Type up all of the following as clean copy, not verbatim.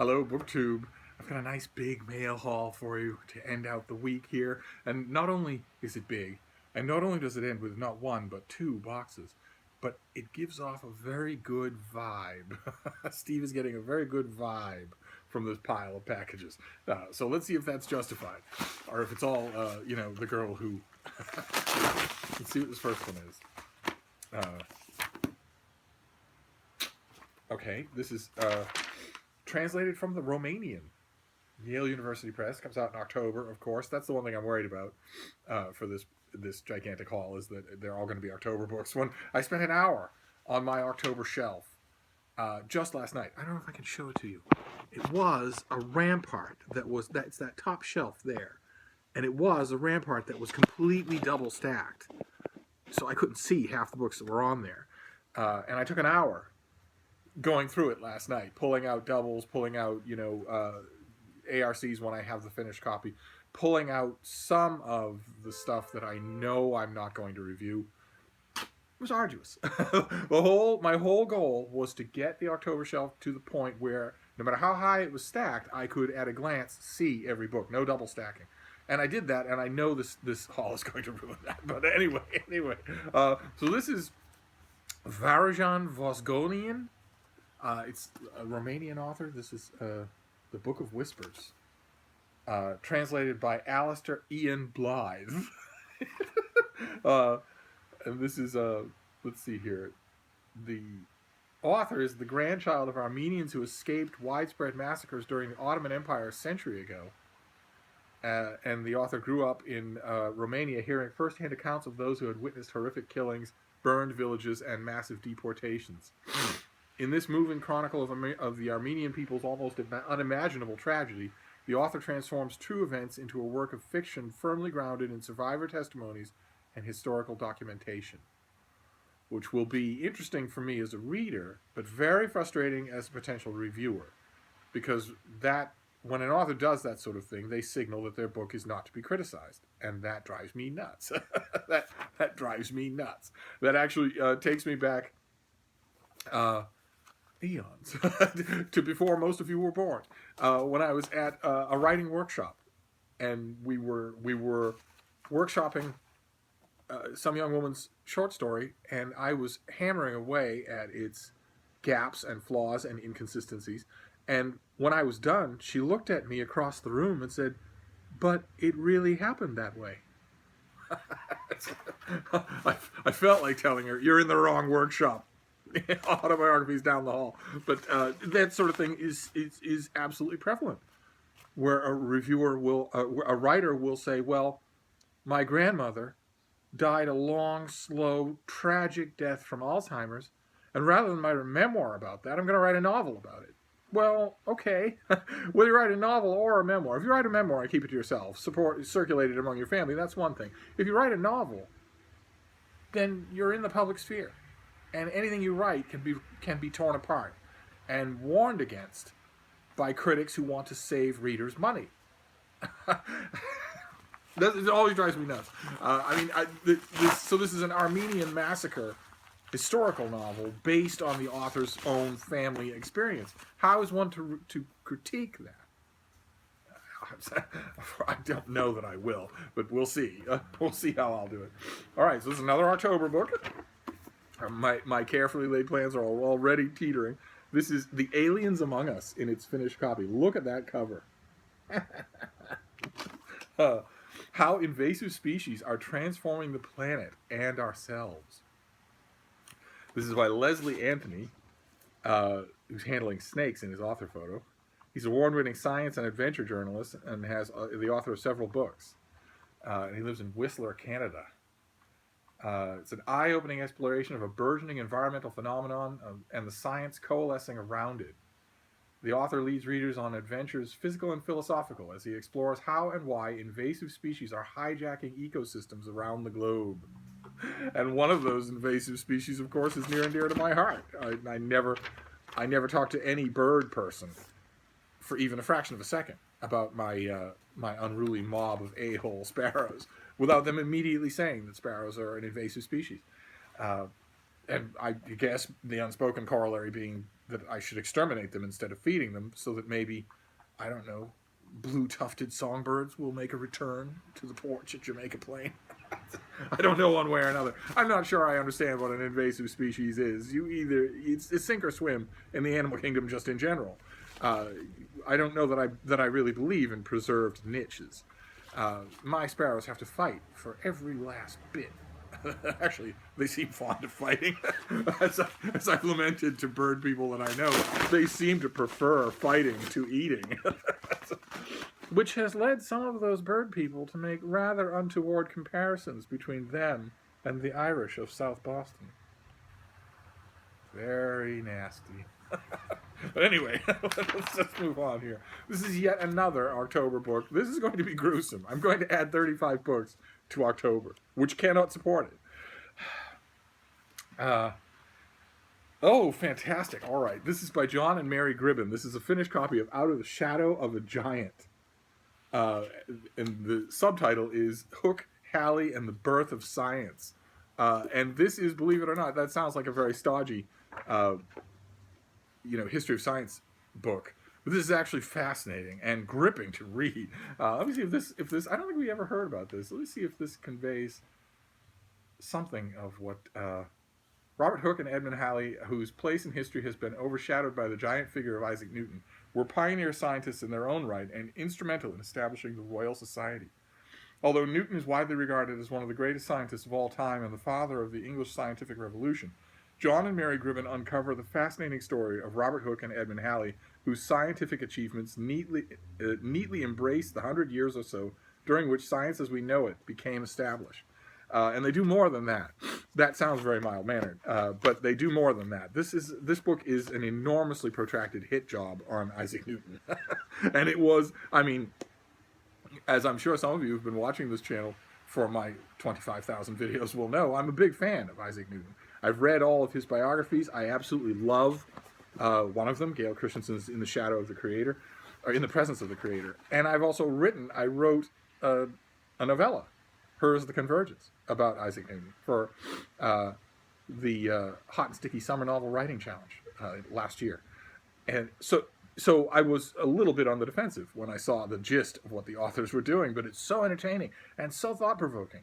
Hello, BookTube. I've got a nice big mail haul for you to end out the week here. And not only is it big, and not only does it end with not one, but two boxes, but it gives off a very good vibe. Steve is getting a very good vibe from this pile of packages. So let's see if that's justified. Or if it's all, the girl who. Let's see what this first one is. Okay, this is. Translated from the Romanian. Yale University Press. Comes out in October, of course. That's the one thing I'm worried about for this gigantic haul, is that they're all going to be October books. When I spent an hour on my October shelf just last night. I don't know if I can show it to you. It was a Rampart that's that top shelf there. And it was a Rampart that was completely double stacked. So I couldn't see half the books that were on there. And I took an hour going through it last night, pulling out doubles, pulling out, ARCs when I have the finished copy, pulling out some of the stuff that I know I'm not going to review. It was arduous. My whole goal was to get the October shelf to the point where no matter how high it was stacked, I could at a glance see every book, no double stacking. And I did that, and I know this haul is going to ruin that. But anyway. So this is Varajan Vosgonian. It's a Romanian author. This is The Book of Whispers, translated by Alistair Ian Blythe. And this is, let's see here. The author is the grandchild of Armenians who escaped widespread massacres during the Ottoman Empire a century ago. And the author grew up in Romania, hearing firsthand accounts of those who had witnessed horrific killings, burned villages, and massive deportations. In this moving chronicle of the Armenian people's almost unimaginable tragedy, the author transforms true events into a work of fiction firmly grounded in survivor testimonies and historical documentation, which will be interesting for me as a reader, but very frustrating as a potential reviewer, because when an author does that sort of thing, they signal that their book is not to be criticized, and that drives me nuts. that drives me nuts. That actually takes me back eons to before most of you were born, when I was at a writing workshop, and we were workshopping some young woman's short story, and I was hammering away at its gaps and flaws and inconsistencies. And when I was done, she looked at me across the room and said, "But it really happened that way." I felt like telling her, "You're in the wrong workshop. Autobiographies down the hall." But that sort of thing is absolutely prevalent, where a writer will say, "Well, my grandmother died a long, slow, tragic death from Alzheimer's, and rather than write a memoir about that, I'm going to write a novel about it." Well, okay. Whether you write a novel or a memoir, if you write a memoir and keep it to yourself, circulate it among your family, that's one thing. If you write a novel, then you're in the public sphere, and anything you write can be torn apart and warned against by critics who want to save readers money. It always drives me nuts. So this is an Armenian massacre historical novel based on the author's own family experience. How is one to critique that? I don't know that I will, but we'll see. We'll see how I'll do it. All right, so this is another October book. My carefully laid plans are already teetering. This is The Aliens Among Us in its finished copy. Look at that cover. How invasive species are transforming the planet and ourselves. This is by Leslie Anthony, who's handling snakes in his author photo. He's an award-winning science and adventure journalist and has the author of several books. And he lives in Whistler, Canada. It's an eye-opening exploration of a burgeoning environmental phenomenon and the science coalescing around it. The author leads readers on adventures physical and philosophical as he explores how and why invasive species are hijacking ecosystems around the globe. And one of those invasive species, of course, is near and dear to my heart. I never talk to any bird person for even a fraction of a second about my unruly mob of a-hole sparrows without them immediately saying that sparrows are an invasive species. And I guess the unspoken corollary being that I should exterminate them instead of feeding them, so that maybe, I don't know, blue-tufted songbirds will make a return to the porch at Jamaica Plain. I don't know one way or another. I'm not sure I understand what an invasive species is. It's sink or swim in the animal kingdom just in general. I don't know that I really believe in preserved niches. My sparrows have to fight for every last bit. Actually, they seem fond of fighting. as I've lamented to bird people that I know, they seem to prefer fighting to eating. Which has led some of those bird people to make rather untoward comparisons between them and the Irish of South Boston. Very nasty. But anyway, let's just move on here. This is yet another October book. This is going to be gruesome. I'm going to add 35 books to October, which cannot support it. Oh, fantastic. All right. This is by John and Mary Gribben. This is a finished copy of Out of the Shadow of a Giant. And the subtitle is Hook, Halley, and the Birth of Science. And this is, believe it or not, that sounds like a very stodgy, history of science book. But this is actually fascinating and gripping to read. Let me see if this, I don't think we ever heard about this. Let me see if this conveys something of what Robert Hooke and Edmund Halley, whose place in history has been overshadowed by the giant figure of Isaac Newton, were pioneer scientists in their own right and instrumental in establishing the Royal Society. Although Newton is widely regarded as one of the greatest scientists of all time and the father of the English scientific revolution, John and Mary Gribben uncover the fascinating story of Robert Hooke and Edmund Halley, whose scientific achievements neatly embrace the 100 years or so during which science as we know it became established. And they do more than that. That sounds very mild-mannered, but they do more than that. This book is an enormously protracted hit job on Isaac Newton. And it was, as I'm sure some of you who've been watching this channel for my 25,000 videos will know, I'm a big fan of Isaac Newton. I've read all of his biographies. I absolutely love one of them, Gail Christensen's In the Shadow of the Creator, or In the Presence of the Creator. And I wrote a novella, Hers the Convergence, about Isaac Newton for the Hot and Sticky Summer Novel Writing Challenge last year. And so I was a little bit on the defensive when I saw the gist of what the authors were doing, but it's so entertaining and so thought-provoking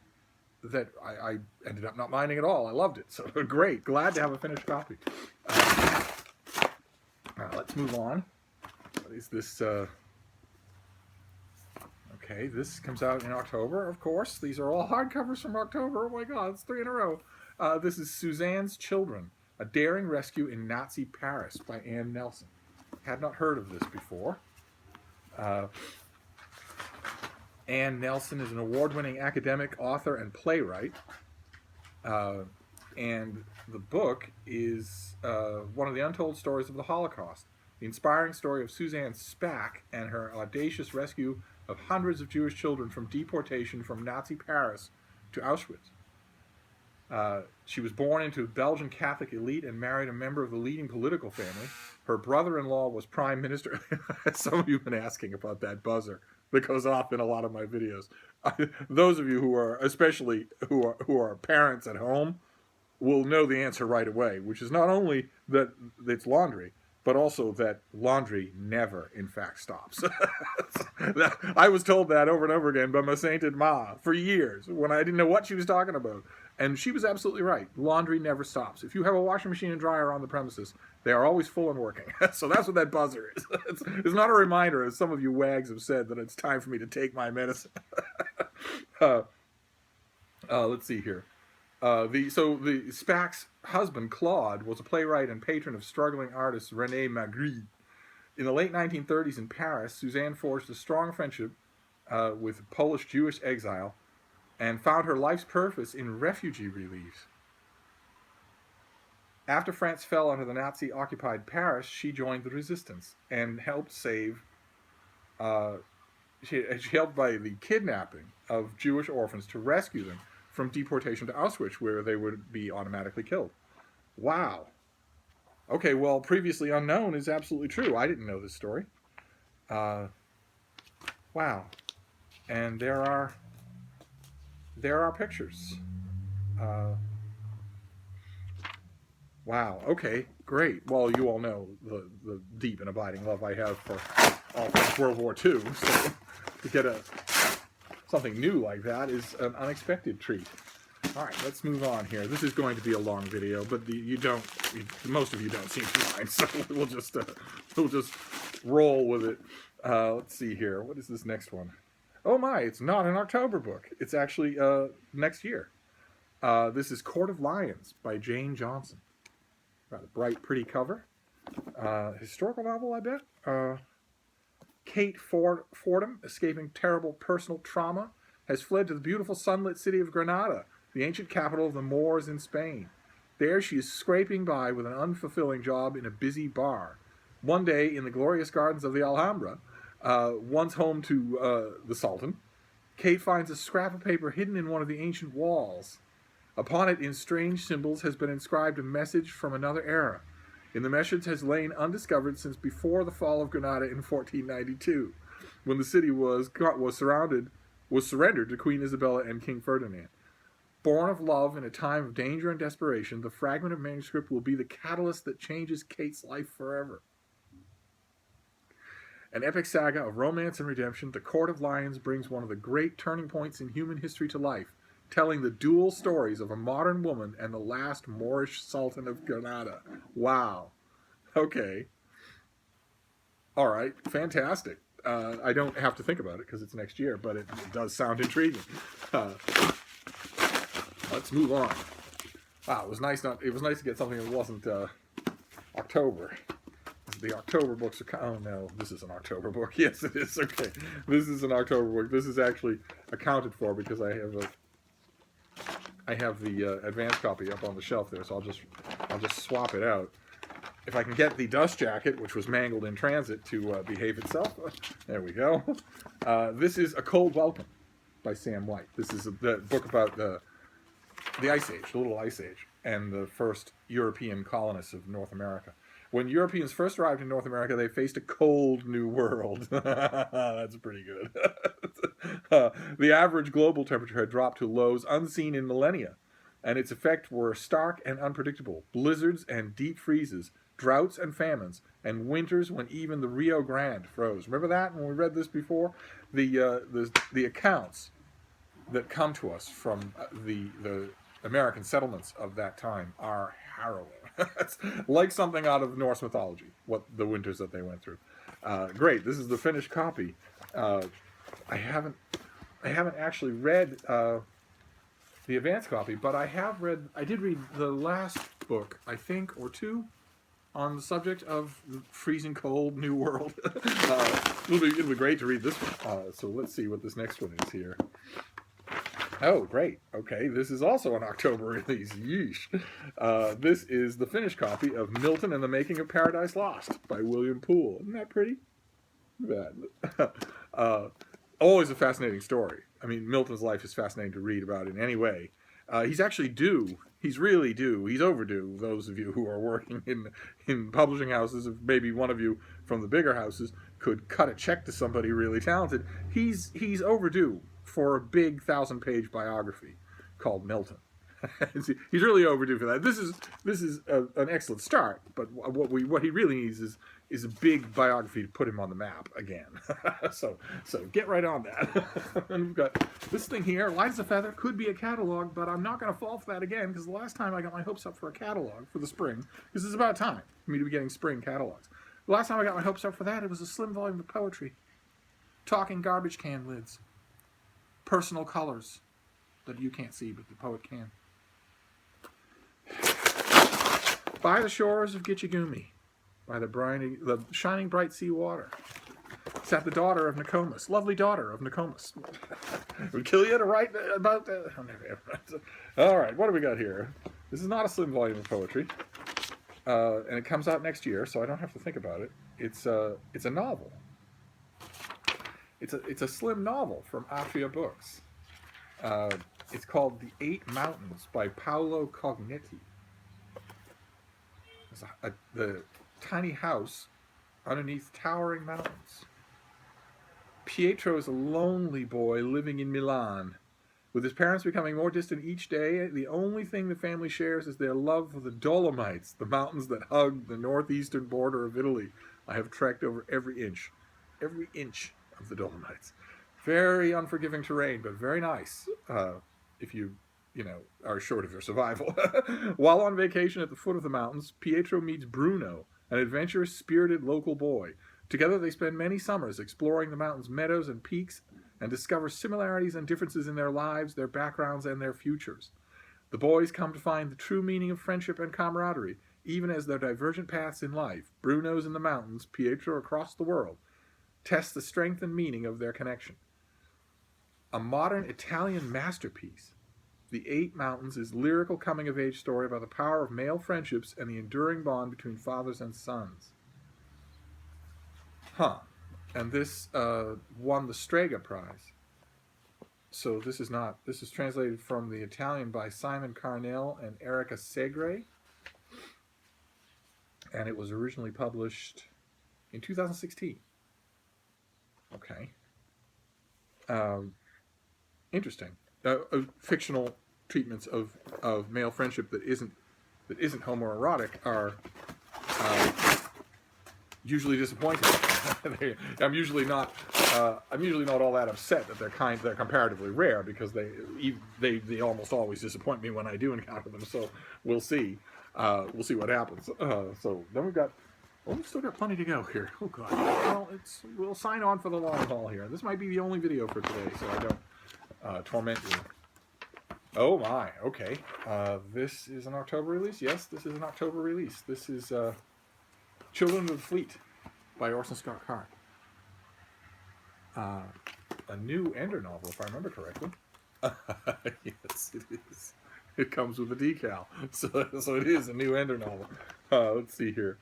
that I ended up not minding at all. I loved it. So great. Glad to have a finished copy. Let's move on. What is this? Okay, this comes out in October, of course. These are all hardcovers from October. Oh my God, it's 3 in a row. This is Suzannes Children, A Daring Rescue in Nazi Paris by Anne Nelson. Had not heard of this before. Anne Nelson is an award-winning academic, author, and playwright. And the book is one of the untold stories of the Holocaust. The inspiring story of Suzanne Spack and her audacious rescue of hundreds of Jewish children from deportation from Nazi Paris to Auschwitz. She was born into a Belgian Catholic elite and married a member of the leading political family. Her brother-in-law was prime minister. Some of you have been asking about that buzzer that goes off in a lot of my videos. Those of you who are, especially who are parents at home, will know the answer right away, which is not only that it's laundry, but also that laundry never, in fact, stops. I was told that over and over again by my sainted ma for years when I didn't know what she was talking about. And she was absolutely right. Laundry never stops. If you have a washing machine and dryer on the premises, they are always full and working. So that's what that buzzer is. It's not a reminder, as some of you wags have said, that it's time for me to take my medicine. Let's see here. The Spack's husband, Claude, was a playwright and patron of struggling artist René Magritte. In the late 1930s in Paris, Suzanne forged a strong friendship with a Polish Jewish exile and found her life's purpose in refugee relief. After France fell under the Nazi-occupied Paris, she joined the resistance and helped save... she helped by the kidnapping of Jewish orphans to rescue them from deportation to Auschwitz, where they would be automatically killed. Wow. Okay, well, previously unknown is absolutely true. I didn't know this story. Wow. And there are pictures. Wow. Okay. Great. Well, you all know the deep and abiding love I have for all things World War II. So to get something new like that is an unexpected treat. All right, let's move on here. This is going to be a long video, but most of you don't seem to mind, so we'll just roll with it. Let's see here. What is this next one? Oh my, it's not an October book. It's actually next year. This is Court of Lyons by Jane Johnson. Got a bright, pretty cover. Historical novel, I bet. Kate Fordham, escaping terrible personal trauma, has fled to the beautiful sunlit city of Granada, the ancient capital of the Moors in Spain. There she is scraping by with an unfulfilling job in a busy bar. One day, in the glorious gardens of the Alhambra, once home to the Sultan, Kate finds a scrap of paper hidden in one of the ancient walls. Upon it, in strange symbols, has been inscribed a message from another era. And the message has lain undiscovered since before the fall of Granada in 1492, when the city was surrendered to Queen Isabella and King Ferdinand. Born of love in a time of danger and desperation, the fragment of manuscript will be the catalyst that changes Kate's life forever. An epic saga of romance and redemption, The Court of Lyons brings one of the great turning points in human history to life, telling the dual stories of a modern woman and the last Moorish Sultan of Granada. Wow. Okay. All right. Fantastic. I don't have to think about it because it's next year, but it does sound intriguing. Let's move on. Wow, it was nice to get something that wasn't October. The October books are... Oh, no, this is an October book. Yes, it is. Okay. This is an October book. This is actually accounted for because I have the advanced copy up on the shelf there, so I'll just swap it out. If I can get the dust jacket, which was mangled in transit, to behave itself. There we go. This is A Cold Welcome by Sam White. This is the book about the Ice Age, the Little Ice Age, and the first European colonists of North America. When Europeans first arrived in North America, they faced a cold new world. That's pretty good. The average global temperature had dropped to lows unseen in millennia, and its effects were stark and unpredictable. Blizzards and deep freezes, droughts and famines, and winters when even the Rio Grande froze. Remember that when we read this before? The accounts that come to us from the American settlements of that time are harrowing. It's like something out of Norse mythology, what the winters that they went through. Great. This is the finished copy. I haven't actually read the advanced copy, but I did read the last book, I think, or two, on the subject of the freezing cold new world. It'll be great to read this one. So let's see what this next one is here. Oh, great. Okay, this is also an October release. Yeesh. This is the finished copy of Milton and the Making of Paradise Lost by William Poole. Isn't that pretty? Always a fascinating story. I mean, Milton's life is fascinating to read about in any way. He's actually due. He's really due. He's overdue, those of you who are working in publishing houses. If maybe one of you from the bigger houses could cut a check to somebody really talented. He's overdue for a big 1,000-page biography called Milton. He's really overdue for that. This is an excellent start, but what he really needs is a big biography to put him on the map again. so get right on that. And we've got this thing here, Light as a Feather, could be a catalog, but I'm not going to fall for that again because the last time I got my hopes up for a catalog for the spring, because it's about time for me to be getting spring catalogs. The last time I got my hopes up for that, it was a slim volume of poetry, talking garbage can lids, personal colors that you can't see, but the poet can. By the shores of Gitchagumi, by the shining bright sea water, sat the daughter of Nokomis, lovely daughter of Nokomis. It would kill you to write about that. All right, what do we got here? This is not a slim volume of poetry, and it comes out next year, so I don't have to think about it. It's a novel. It's a slim novel from Atria Books. It's called The Eight Mountains by Paolo Cognetti. It's the tiny house underneath towering mountains. Pietro is a lonely boy living in Milan. With his parents becoming more distant each day, the only thing the family shares is their love for the Dolomites, the mountains that hug the northeastern border of Italy. I have trekked over every inch of the Dolomites. Very unforgiving terrain, but very nice if you are short of your survival. While on vacation at the foot of the mountains, Pietro meets Bruno, an adventurous, spirited local boy. Together they spend many summers exploring the mountain's meadows and peaks and discover similarities and differences in their lives, their backgrounds, and their futures. The boys come to find the true meaning of friendship and camaraderie, even as their divergent paths in life, Bruno's in the mountains, Pietro across the world, test the strength and meaning of their connection. A modern Italian masterpiece, The Eight Mountains is lyrical coming-of-age story about the power of male friendships and the enduring bond between fathers and sons. And this won the Strega Prize. So this is translated from the Italian by Simon Carnell and Erica Segre. And it was originally published in 2016. Okay. Interesting. Fictional treatments of male friendship that isn't homoerotic are usually disappointing. I'm usually not all that upset that they're comparatively rare, because they almost always disappoint me when I do encounter them. So we'll see what happens. So then we've still got plenty to go here. Oh God. Well, we'll sign on for the long haul here. This might be the only video for today, so I don't torment you. Oh my. Okay. This is an October release. Yes, this is an October release. This is Children of the Fleet by Orson Scott Card. A new Ender novel, if I remember correctly. Yes, it is. It comes with a decal. So it is a new Ender novel. Let's see here.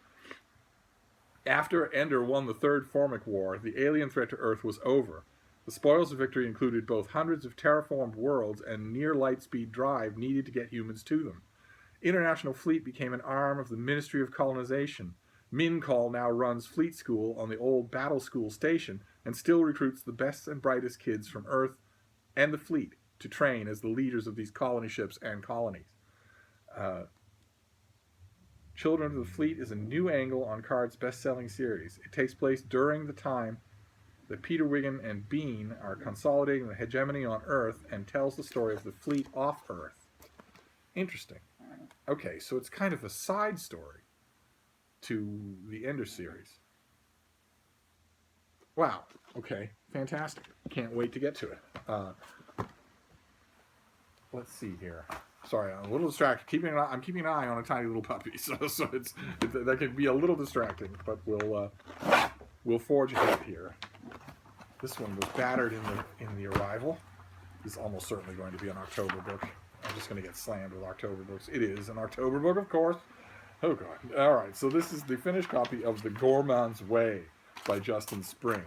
After Ender won the Third Formic War, the alien threat to Earth was over. The spoils of victory included both hundreds of terraformed worlds and near light-speed drive needed to get humans to them. International Fleet became an arm of the Ministry of Colonization. Mincall now runs Fleet School on the old Battle School station and still recruits the best and brightest kids from Earth and the Fleet to train as the leaders of these colony ships and colonies. Children of the Fleet is a new angle on Card's best-selling series. It takes place during the time that Peter Wiggin and Bean are consolidating the hegemony on Earth and tells the story of the fleet off Earth. Interesting. Okay, so it's kind of a side story to the Ender series. Wow. Okay, fantastic. Can't wait to get to it. Let's see here. Sorry, I'm a little distracted. I'm keeping an eye on a tiny little puppy, so that can be a little distracting, but we'll forge ahead here. This one was battered in the Arrival. This is almost certainly going to be an October book. I'm just going to get slammed with October books. It is an October book, of course. Oh God! All right, so this is the finished copy of The Gormans Way by Justin Spring,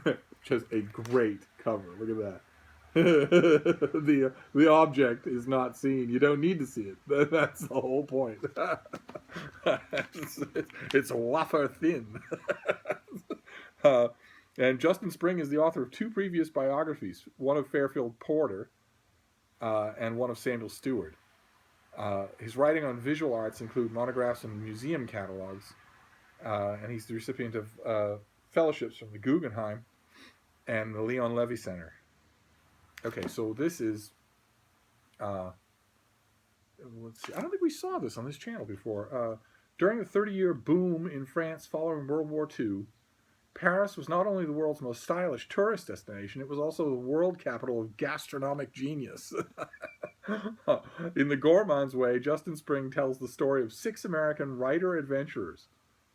which has a great cover. Look at that. The object is not seen. You don't need to see it. That's the whole point. It's wafer thin. And Justin Spring is the author of two previous biographies, one of Fairfield Porter and one of Samuel Stewart. His writing on visual arts include monographs and museum catalogs, and he's the recipient of fellowships from the Guggenheim and the Leon Levy Center. Okay, so this is, let's see, I don't think we saw this on this channel before. During the 30-year boom in France following World War II, Paris was not only the world's most stylish tourist destination, it was also the world capital of gastronomic genius. In The Gormans Way, Justin Spring tells the story of 6 American writer-adventurers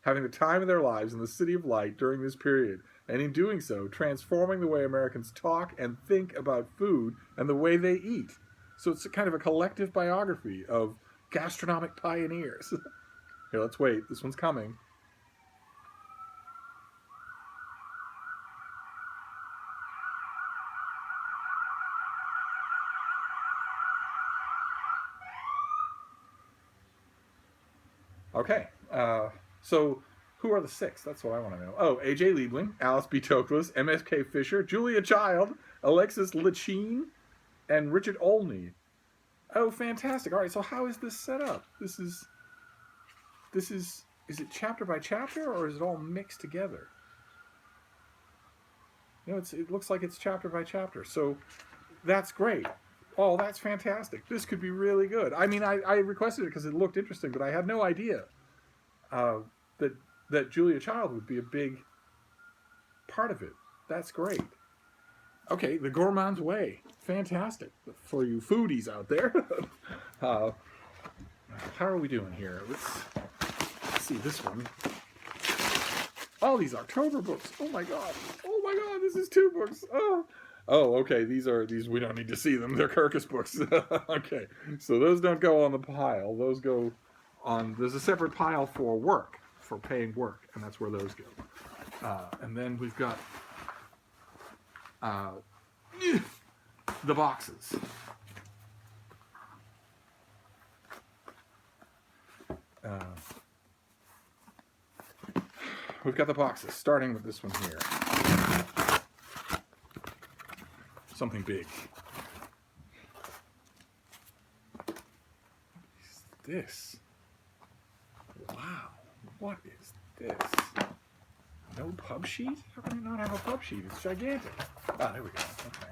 having the time of their lives in the City of Light during this period, and in doing so, transforming the way Americans talk and think about food and the way they eat. So it's a kind of a collective biography of gastronomic pioneers. Here, let's wait. This one's coming. Okay, so who are the 6? That's what I want to know. Oh, A.J. Liebling, Alice B. Toklas, M.S.K. Fisher, Julia Child, Alexis Lichine, and Richard Olney. Oh, fantastic! All right, so how is this set up? Is it chapter by chapter, or is it all mixed together? No, it looks like it's chapter by chapter. So that's great. Oh, that's fantastic. This could be really good. I mean, I requested it because it looked interesting, but I had no idea uh, that Julia Child would be a big part of it. That's great. Okay, the Gormans Way. Fantastic. For you foodies out there. uh, how are we doing here? Let's see this one. All these October books. Oh my god. Oh my god, this is 2 books. Oh, okay. These we don't need to see them. They're Kirkus books. Okay. So those don't go on the pile. Those go on, there's a separate pile for work, for paying work, and that's where those go. And then we've got the boxes. We've got the boxes, starting with this one here. Something big. What is this? Wow, what is this? No pub sheet? How can it not have a pub sheet? It's gigantic. Ah, there we go. Okay.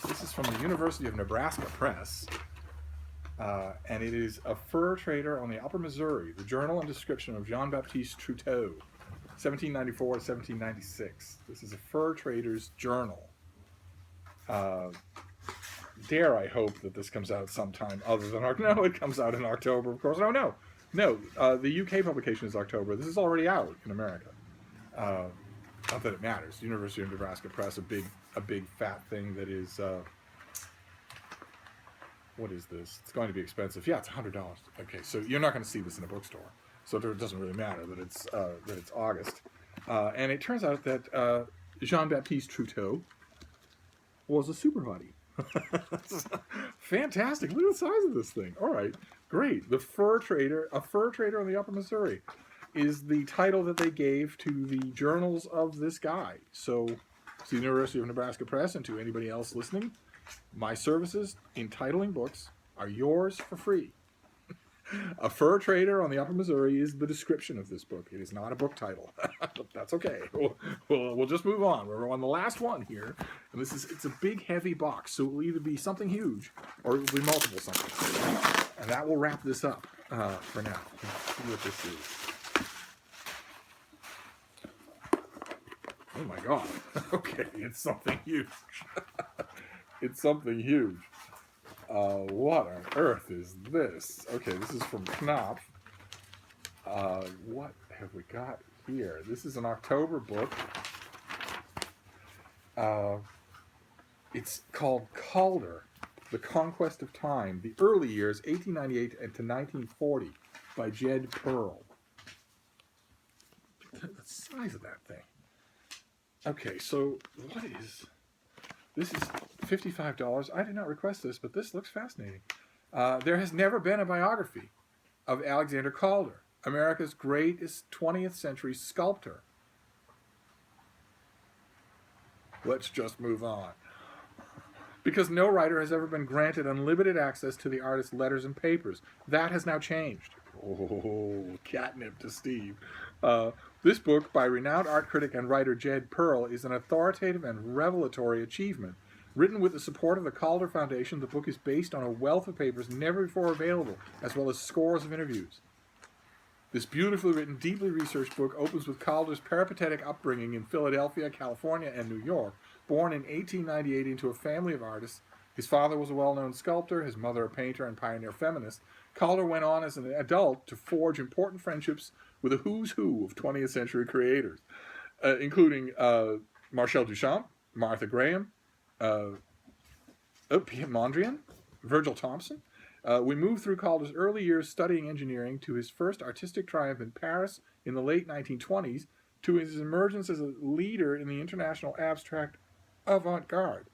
This is from the University of Nebraska Press. And it is A Fur Trader on the Upper Missouri, the journal and description of Jean-Baptiste Truteau, 1794 to 1796. This is a fur trader's journal. Dare I hope that this comes out sometime other than October. No, it comes out in October, of course. No. The UK publication is October. This is already out in America. Not that it matters. University of Nebraska Press, a big fat thing that is. What is this? It's going to be expensive. Yeah, it's $100. Okay, so you're not going to see this in a bookstore, so it doesn't really matter that it's August. And it turns out that Jean-Baptiste Truteau was a super hottie. Fantastic! Look at the size of this thing. All right, great. The Fur Trader, A Fur Trader on the Upper Missouri, is the title that they gave to the journals of this guy. So, to the University of Nebraska Press and to anybody else listening, my services in titling books are yours for free. A Fur Trader on the Upper Missouri is the description of this book. It is not a book title. But that's okay. We'll just move on. We're on the last one here. And it's a big, heavy box. So it will either be something huge or it will be multiple something. And that will wrap this up for now. Let's see what this is. Oh my god. Okay, it's something huge. It's something huge. What on earth is this? Okay, this is from Knopf. What have we got here? This is an October book. It's called Calder, The Conquest of Time, The Early Years, 1898 to 1940, by Jed Pearl. The size of that thing. Okay, so what is... This is $55. I did not request this, but this looks fascinating. There has never been a biography of Alexander Calder, America's greatest 20th century sculptor. Let's just move on. Because no writer has ever been granted unlimited access to the artist's letters and papers. That has now changed. Oh, catnip to Steve. This book, by renowned art critic and writer Jed Pearl, is an authoritative and revelatory achievement. Written with the support of the Calder Foundation, the book is based on a wealth of papers never before available, as well as scores of interviews. This beautifully written, deeply researched book opens with Calder's peripatetic upbringing in Philadelphia, California, and New York. Born in 1898 into a family of artists, his father was a well-known sculptor, his mother a painter and pioneer feminist. Calder went on as an adult to forge important friendships with a who's who of 20th century creators, including Marcel Duchamp, Martha Graham, Piet Mondrian, Virgil Thompson. We move through Calder's early years studying engineering to his first artistic triumph in Paris in the late 1920s, to his emergence as a leader in the international abstract avant-garde.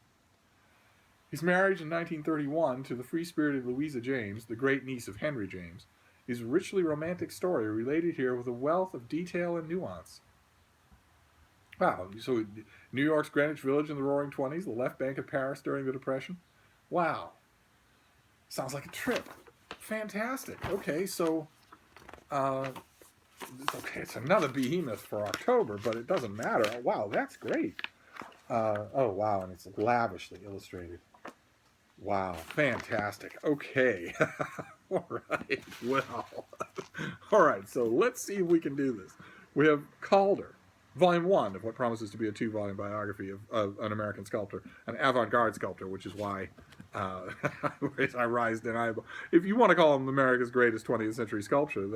His marriage in 1931 to the free-spirited Louisa James, the great niece of Henry James, is a richly romantic story related here with a wealth of detail and nuance. Wow, so New York's Greenwich Village in the Roaring Twenties, the left bank of Paris during the Depression, Wow. Sounds like a trip. Fantastic. Okay, so okay, it's another behemoth for October, but it doesn't matter. Wow, that's great. Oh wow, and it's lavishly illustrated. Wow, fantastic. Okay. All right. Well, all right. So let's see if we can do this. We have Calder, Volume 1 of what promises to be a 2-volume biography of an American sculptor, an avant-garde sculptor, which is why I rise deniable. If you want to call him America's greatest 20th century sculptor,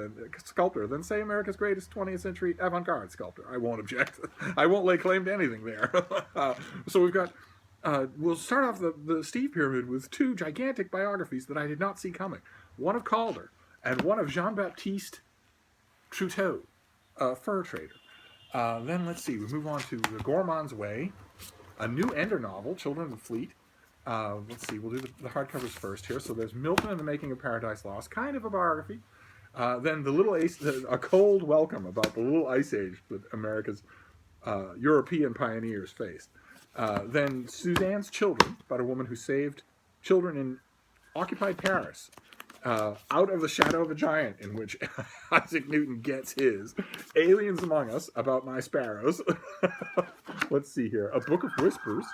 then say America's greatest 20th century avant-garde sculptor. I won't object. I won't lay claim to anything there. So we've got. We'll start off the Steve Pyramid with 2 gigantic biographies that I did not see coming. One of Calder and one of Jean-Baptiste Truteau, a fur trader. Then let's see, we move on to the Gormans Way, a new Ender novel, Children of the Fleet. Let's see, we'll do the hardcovers first here. So there's Milton and the Making of Paradise Lost, kind of a biography. Then a cold welcome about the little ice age that America's European pioneers faced. Then Suzannes Children, about a woman who saved children in occupied Paris out of the shadow of a giant, in which Isaac Newton gets his. Aliens Among Us, about my sparrows. Let's see here. A Book of Whispers,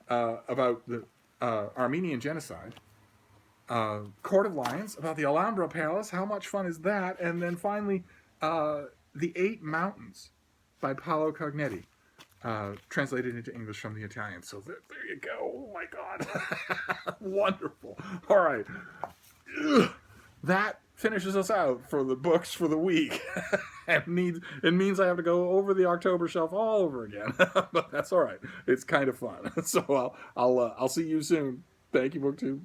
about the Armenian genocide. Court of Lions, about the Alhambra Palace. How much fun is that? And then finally, The 8 Mountains by Paolo Cognetti. Translated into English from the Italian. So there you go. Oh my God. Wonderful. All right. That finishes us out for the books for the week. It means I have to go over the October shelf all over again. But that's all right. It's kind of fun. So I'll see you soon. Thank you, BookTube.